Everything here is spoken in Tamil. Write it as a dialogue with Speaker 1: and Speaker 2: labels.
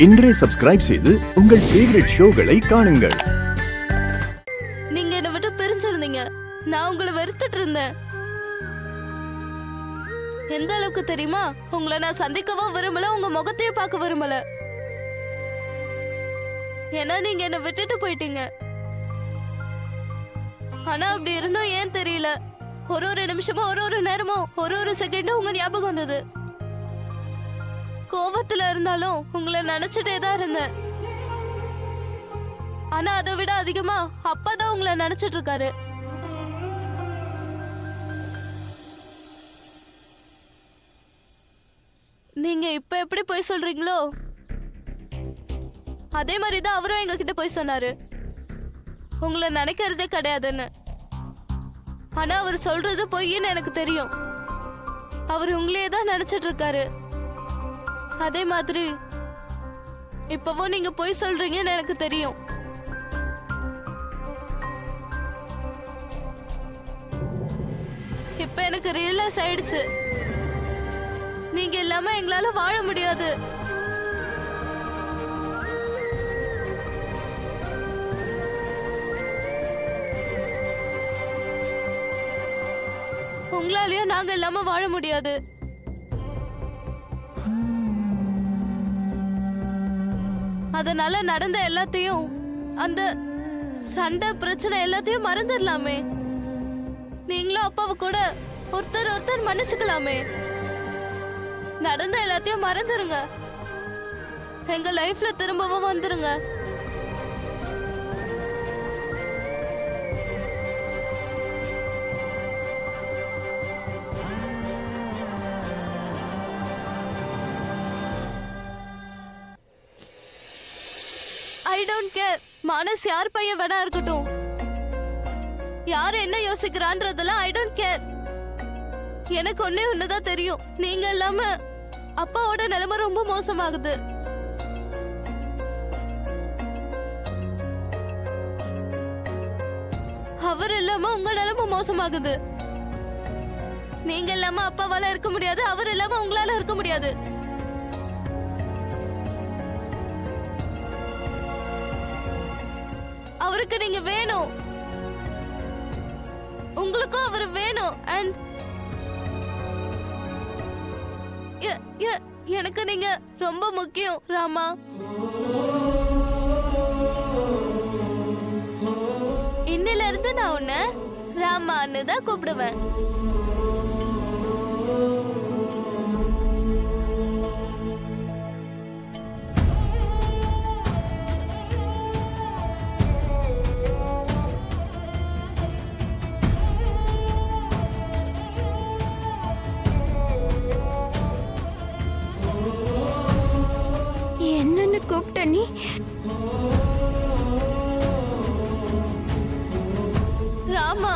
Speaker 1: இன்றே சப்ஸ்கிரைப் செய்து உங்கள் ஃபேவரட் ஷோகளை காணுங்கள்.
Speaker 2: நீங்க என்னை விட்டு பிரிஞ்சிருந்தீங்க, நான் உங்களை வெறுத்துட்டு இருந்தேன். எந்த அளவுக்கு தெரியுமா? உங்களை நான் சந்திக்கவும் விரும்பல, உங்க முகத்தையும் பார்க்க விரும்பல. ஏன்னா நீங்க என்ன விட்டுட்டு போயிட்டீங்க. ஆனா அப்படி இருந்தும் ஏன் தெரியல, ஒரு நிமிஷமும் ஒரு நேரமும் ஒரு செகண்டும் உங்க ஞாபகம் வந்தது. கோபத்துல இருந்தாலும் உங்களை நினைச்சிட்டே தான் இருந்தேன். ஆனா அதை விட அதிகமா அப்பாதான் உங்களை நினைச்சிட்டு இருக்காரு. நீங்க இப்ப எப்படி போய் சொல்றீங்களோ அதே மாதிரிதான் அவரும் எங்க கிட்ட போய் சொன்னாரு, உங்களை நினைக்கிறதே கிடையாதுன்னு. ஆனா அவர் சொல்றது பொய்ன்னு எனக்கு தெரியும். அவர் உங்களையே தான் நினைச்சிட்டு இருக்காரு. அதே மாதிரி இப்பவும் நீங்க பொய் சொல்றீங்கன்னு எனக்கு தெரியும். இப்ப எனக்கு ரியலைஸ் ஆயிடுச்சு, நீங்க இல்லாம எங்களால வாழ முடியாது. உங்களாலயும் நாங்க இல்லாம வாழ முடியாது. அதனால நடந்த எல்லாத்தையும், அந்த சண்டை பிரச்சனை எல்லாத்தையும் மறந்துடலாமே. நீங்களும் அப்பாவை கூட ஒருத்தர் மன்னிச்சுக்கலாமே. நடந்த எல்லாத்தையும் மறந்துருங்க, எங்க லைஃப்ல திரும்பவும் வந்துருங்க. I don't care. மானஸ் யார் பையன் வேணா இருக்கட்டும், யார் என்ன யோசிக்கிறான்றதெல்லாம் I don't care. எனக்கு ஒண்ணுதான் தெரியும், நீங்க இல்லாம அப்பாவோட நிலைமை ரொம்ப மோசமாகுது. அவர் இல்லாம உங்க நிலைமை மோசமாகுது. நீங்க இல்லாம அப்பாவால இருக்க முடியாது, அவர் இல்லாம உங்களால இருக்க முடியாது. அவருக்கு நீங்க வேணும், உங்களுக்கும் அவர் வேணும். அண்ட் எனக்கு நீங்க ரொம்ப முக்கியம் ராமா. இன்னில இருந்து நான் உன்னை ராமான்னு தான் கூப்பிடுவேன்.
Speaker 3: என்னன்னு கூப்பிட்ட நீ?
Speaker 2: ராமா.